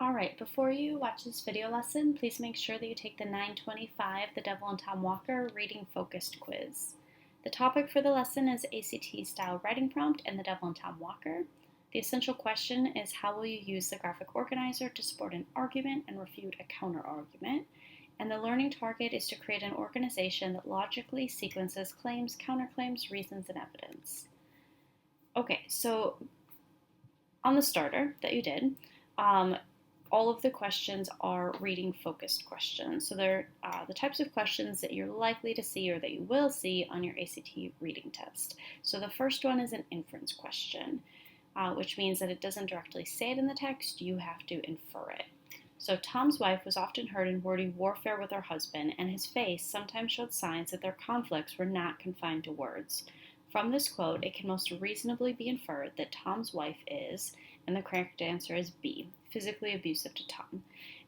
All right, before you watch this video lesson, please make sure that you take the 925 The Devil and Tom Walker Reading Focused Quiz. The topic for the lesson is ACT style writing prompt and The Devil and Tom Walker. The essential question is how will you use the graphic organizer to support an argument and refute a counter argument? And the learning target is to create an organization that logically sequences claims, counterclaims, reasons, and evidence. Okay, so on the starter that you did, all of the questions are reading focused questions. So they're the types of questions that you're likely to see or that you will see on your ACT reading test. So the first one is an inference question, which means that it doesn't directly say it in the text, you have to infer it. So Tom's wife was often heard in wordy warfare with her husband, and his face sometimes showed signs that their conflicts were not confined to words. From this quote, it can most reasonably be inferred that Tom's wife is, and the correct answer is B, physically abusive to Tom.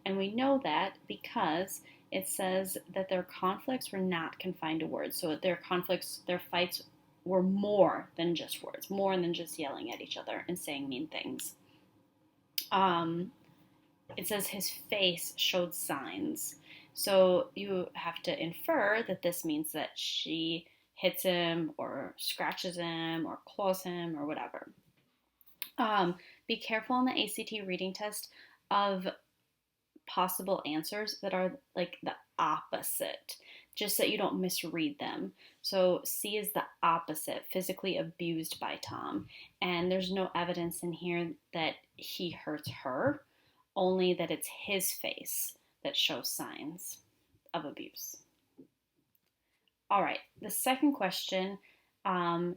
And we know that because it says that their conflicts were not confined to words. So their fights were more than just words, more than just yelling at each other and saying mean things. It says his face showed signs. So you have to infer that this means that she hits him or scratches him or claws him or whatever. Be careful on the ACT reading test of possible answers that are like the opposite, just so you don't misread them. So C is the opposite, physically abused by Tom. And there's no evidence in here that he hurts her, only that it's his face that shows signs of abuse. All right, the second question, I'm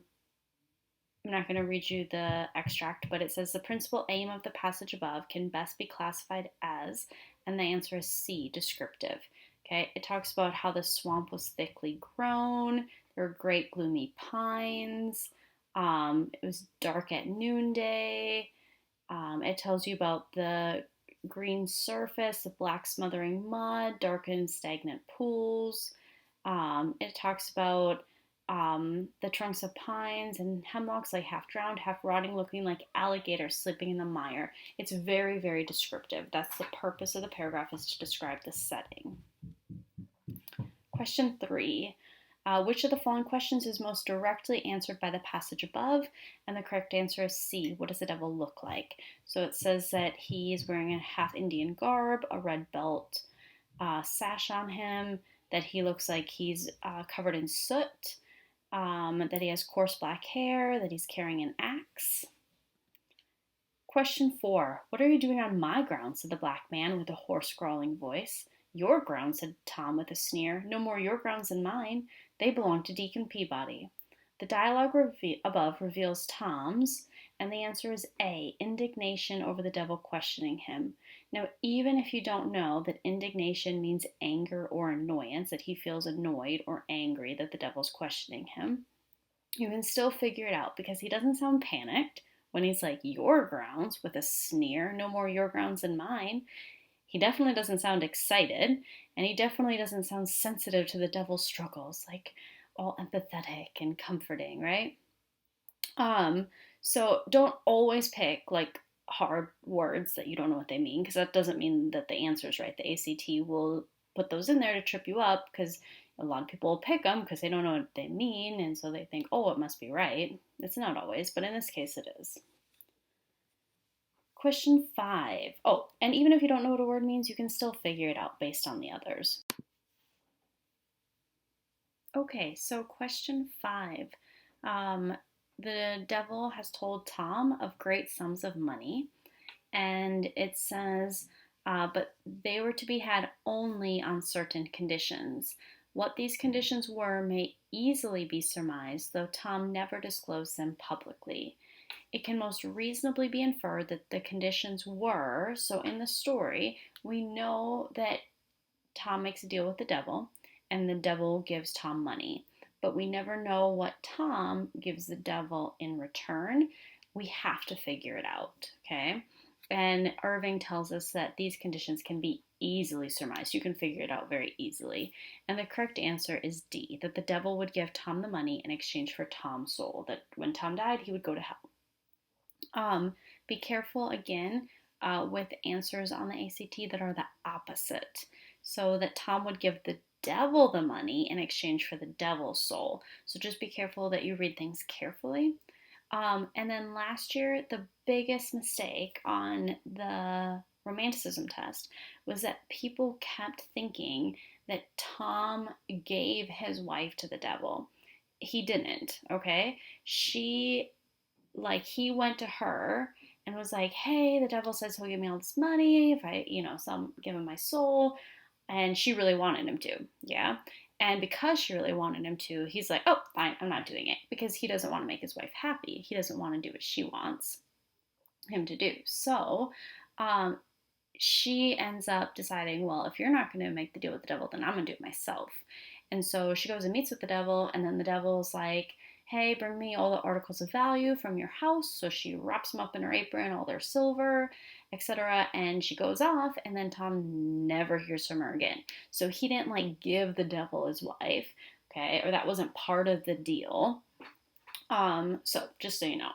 not going to read you the extract, but it says the principal aim of the passage above can best be classified as, and the answer is C, descriptive. Okay, it talks about how the swamp was thickly grown, there were great gloomy pines, it was dark at noonday, it tells you about the green surface, the black smothering mud, dark and stagnant pools. It talks about the trunks of pines and hemlocks, like half drowned, half rotting, looking like alligators sleeping in the mire. It's very, very descriptive. That's the purpose of the paragraph, is to describe the setting. Question 3. Which of the following questions is most directly answered by the passage above? And the correct answer is C. What does the devil look like? So it says that he is wearing a half Indian garb, a red belt sash on him, that he looks like he's covered in soot, that he has coarse black hair, that he's carrying an axe. Question 4. What are you doing on my ground? Said the black man with a hoarse, growling voice. Your ground, said Tom with a sneer. No more your grounds than mine. They belong to Deacon Peabody. The dialogue above reveals Tom's, and the answer is A, indignation over the devil questioning him. Now, even if you don't know that indignation means anger or annoyance, that he feels annoyed or angry that the devil's questioning him, you can still figure it out because he doesn't sound panicked when he's like, your grounds, with a sneer, no more your grounds than mine. He definitely doesn't sound excited, and he definitely doesn't sound sensitive to the devil's struggles, like all empathetic and comforting, right? So don't always pick like hard words that you don't know what they mean, because that doesn't mean that the answer is right. The ACT will put those in there to trip you up, because a lot of people will pick them because they don't know what they mean, and so they think, oh, it must be right. It's not always, but in this case it is. Question 5. Oh, and even if you don't know what a word means, you can still figure it out based on the others. Okay, so question 5. The devil has told Tom of great sums of money, and it says, but they were to be had only on certain conditions. What these conditions were may easily be surmised, though Tom never disclosed them publicly. It can most reasonably be inferred that the conditions were, so in the story, we know that Tom makes a deal with the devil, and the devil gives Tom money. But we never know what Tom gives the devil in return. We have to figure it out, okay? And Irving tells us that these conditions can be easily surmised. You can figure it out very easily. And the correct answer is D, that the devil would give Tom the money in exchange for Tom's soul, that when Tom died, he would go to hell. Be careful again with answers on the ACT that are the opposite. So that Tom would give the devil the money in exchange for the devil's soul. So just be careful that you read things carefully. And then last year, the biggest mistake on the romanticism test was that people kept thinking that Tom gave his wife to the devil. He didn't, okay? He went to her and was like, hey, the devil says he'll give me all this money if I, give him my soul. And she really wanted him to, yeah? And because she really wanted him to, he's like, oh, fine, I'm not doing it. Because he doesn't want to make his wife happy. He doesn't want to do what she wants him to do. So she ends up deciding, well, if you're not going to make the deal with the devil, then I'm going to do it myself. And so she goes and meets with the devil, and then the devil's like, hey, bring me all the articles of value from your house. So she wraps them up in her apron, all their silver, etc. And she goes off, and then Tom never hears from her again. So he didn't give the devil his wife, okay? Or that wasn't part of the deal. So just so you know,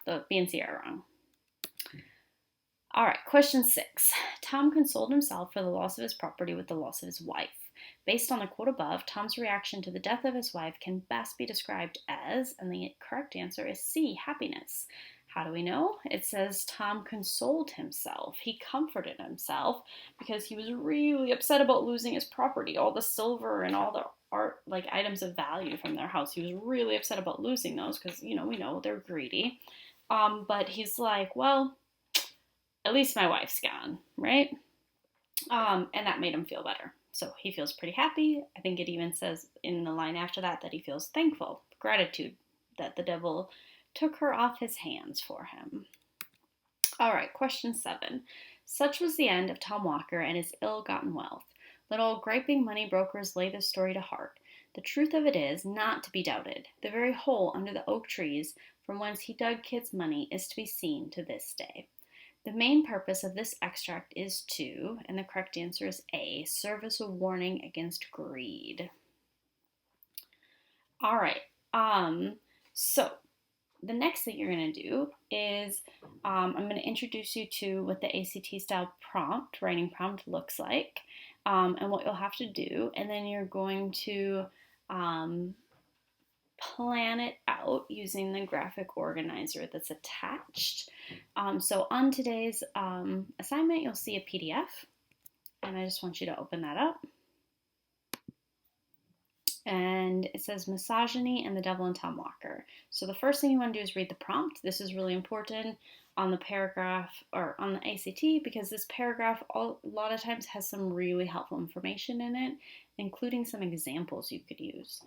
the B and C are wrong. All right, question 6. Tom consoled himself for the loss of his property with the loss of his wife. Based on the quote above, Tom's reaction to the death of his wife can best be described as, and the correct answer is C, happiness. How do we know? It says Tom consoled himself. He comforted himself because he was really upset about losing his property, all the silver and all the art, items of value from their house. He was really upset about losing those because, we know they're greedy. But he's like, well, at least my wife's gone, right? And that made him feel better. So he feels pretty happy. I think it even says in the line after that he feels thankful, gratitude that the devil took her off his hands for him. All right, question 7. Such was the end of Tom Walker and his ill-gotten wealth. Let all griping money brokers lay this story to heart. The truth of it is not to be doubted. The very hole under the oak trees from whence he dug Kit's money is to be seen to this day. The main purpose of this extract is to, and the correct answer is A, serve as a warning against greed. All right, so the next thing you're going to do is I'm going to introduce you to what the ACT style writing prompt looks like, and what you'll have to do, and then you're going to plan it out using the graphic organizer that's attached. So on today's assignment, you'll see a PDF, and I just want you to open that up. And it says Misogyny and the Devil and Tom Walker. So the first thing you want to do is read the prompt. This is really important on the paragraph or on the ACT because this paragraph a lot of times has some really helpful information in it, including some examples you could use.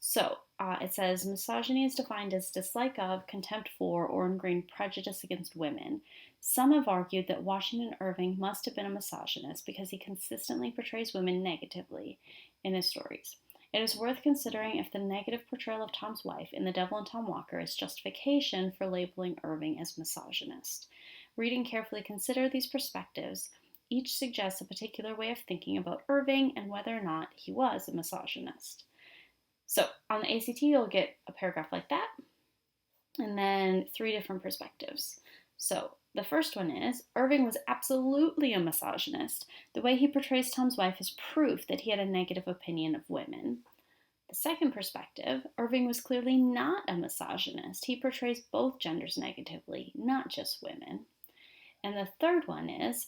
So it says misogyny is defined as dislike of, contempt for, or ingrained prejudice against women. Some have argued that Washington Irving must have been a misogynist because he consistently portrays women negatively in his stories. It is worth considering if the negative portrayal of Tom's wife in The Devil and Tom Walker is justification for labeling Irving as misogynist. Reading carefully consider these perspectives. Each suggests a particular way of thinking about Irving and whether or not he was a misogynist. So on the ACT, you'll get a paragraph like that, and then 3 different perspectives. So the first one is, Irving was absolutely a misogynist. The way he portrays Tom's wife is proof that he had a negative opinion of women. The second perspective, Irving was clearly not a misogynist. He portrays both genders negatively, not just women. And the third one is,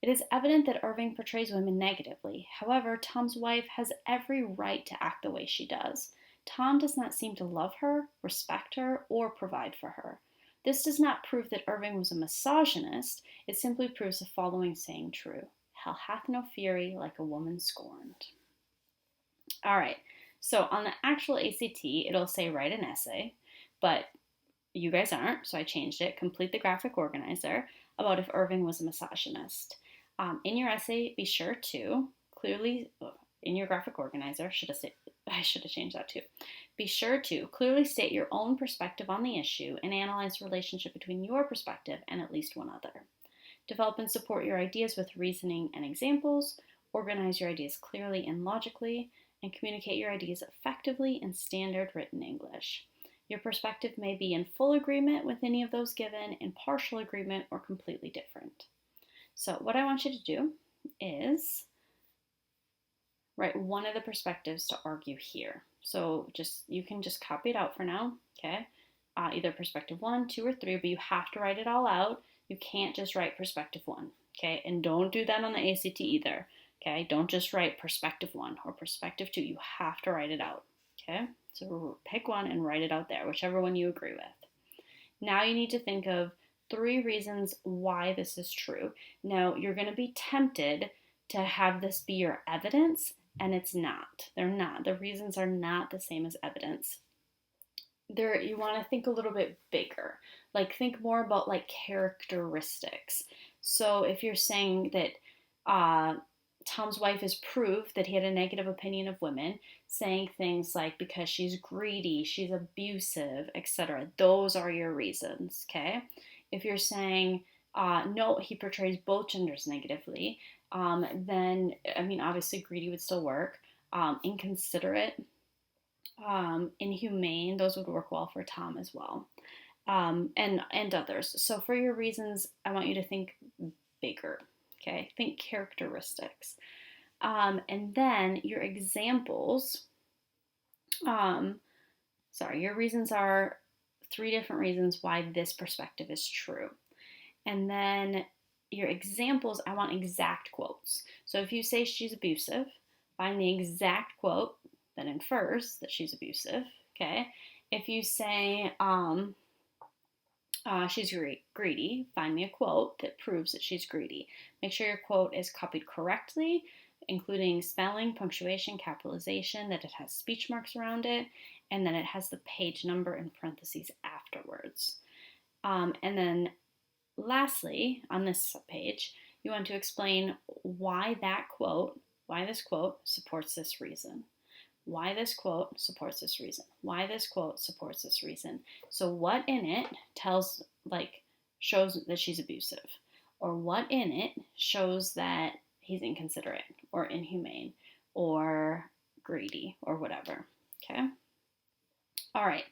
it is evident that Irving portrays women negatively. However, Tom's wife has every right to act the way she does. Tom does not seem to love her, respect her, or provide for her. This does not prove that Irving was a misogynist. It simply proves the following saying true. Hell hath no fury like a woman scorned. All right, so on the actual ACT, it'll say write an essay, but you guys aren't, so I changed it. Complete the graphic organizer about if Irving was a misogynist. In your essay, be sure to in your graphic organizer, I should have changed that too. Be sure to clearly state your own perspective on the issue and analyze the relationship between your perspective and at least one other. Develop and support your ideas with reasoning and examples. Organize your ideas clearly and logically, and communicate your ideas effectively in standard written English. Your perspective may be in full agreement with any of those given, in partial agreement, or completely different. So what I want you to do is write one of the perspectives to argue here. So you can just copy it out for now, okay? Either perspective 1, 2, or 3, but you have to write it all out. You can't just write perspective 1, okay? And don't do that on the ACT either, okay? Don't just write perspective 1 or perspective 2. You have to write it out, okay? So pick one and write it out there, whichever one you agree with. Now you need to think of 3 reasons why this is true. Now, you're going to be tempted to have this be your evidence, and it's not. They're not. The reasons are not the same as evidence. You want to think a little bit bigger. Like, think more about like characteristics. So if you're saying that Tom's wife is proof that he had a negative opinion of women, saying things like because she's greedy, she's abusive, etc. Those are your reasons, okay? If you're saying, no, he portrays both genders negatively, then, I mean, obviously greedy would still work. Inconsiderate, inhumane, those would work well for Tom as well, and others. So for your reasons, I want you to think bigger, okay? Think characteristics. And then your examples, your reasons are 3 different reasons why this perspective is true. And then your examples, I want exact quotes. So if you say she's abusive, find the exact quote that infers that she's abusive, okay? If you say she's greedy, find me a quote that proves that she's greedy. Make sure your quote is copied correctly, including spelling, punctuation, capitalization, that it has speech marks around it, and then it has the page number in parentheses afterwards. And then lastly, on this page, you want to explain why this quote supports this reason. Why this quote supports this reason. Why this quote supports this reason. So what in it shows that she's abusive? Or what in it shows that he's inconsiderate or inhumane or greedy or whatever, okay? All right,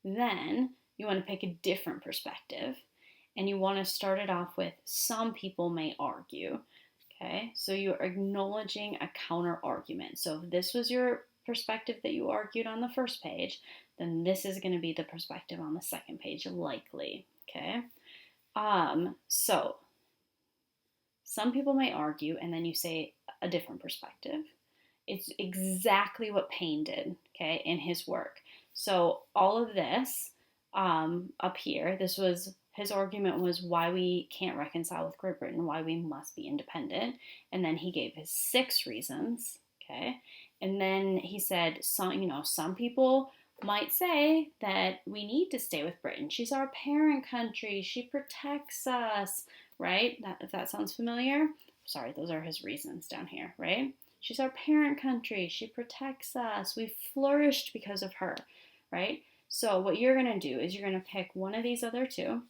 then you want to pick a different perspective, and you want to start it off with some people may argue, okay? So you're acknowledging a counter argument. So if this was your perspective that you argued on the first page, then this is going to be the perspective on the second page, likely, okay? So some people may argue, and then you say a different perspective. It's exactly what Paine did, okay, in his work. So all of this up here, his argument was why we can't reconcile with Great Britain, why we must be independent. And then he gave his 6 reasons, okay? And then he said, some people might say that we need to stay with Britain. She's our parent country. She protects us, right? If that sounds familiar. Sorry, those are his reasons down here, right? She's our parent country. She protects us. We flourished because of her, right? So what you're going to do is you're going to pick one of these other 2,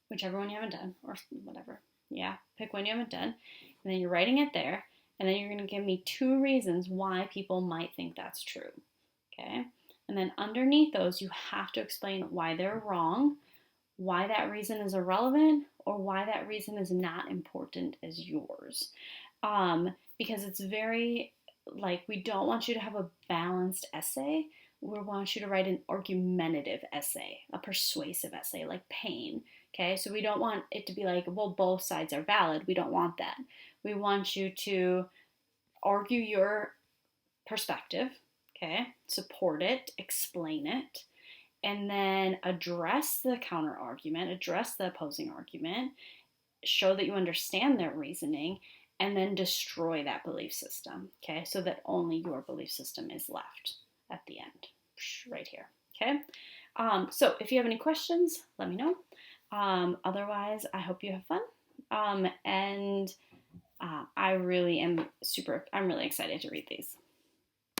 whichever one you haven't done, or whatever. Yeah, pick one you haven't done. And then you're writing it there. And then you're going to give me 2 reasons why people might think that's true, okay? And then underneath those, you have to explain why they're wrong, why that reason is irrelevant, or why that reason is not important as yours. Because it's very, we don't want you to have a balanced essay. We want you to write an argumentative essay, a persuasive essay, like Paine, okay? So we don't want it to be like, well, both sides are valid. We don't want that. We want you to argue your perspective, okay? Support it, explain it, and then address the counter argument, address the opposing argument, show that you understand their reasoning, and then destroy that belief system, okay? So that only your belief system is left at the end, right here, okay? So if you have any questions, let me know. Otherwise, I hope you have fun. I'm really excited to read these.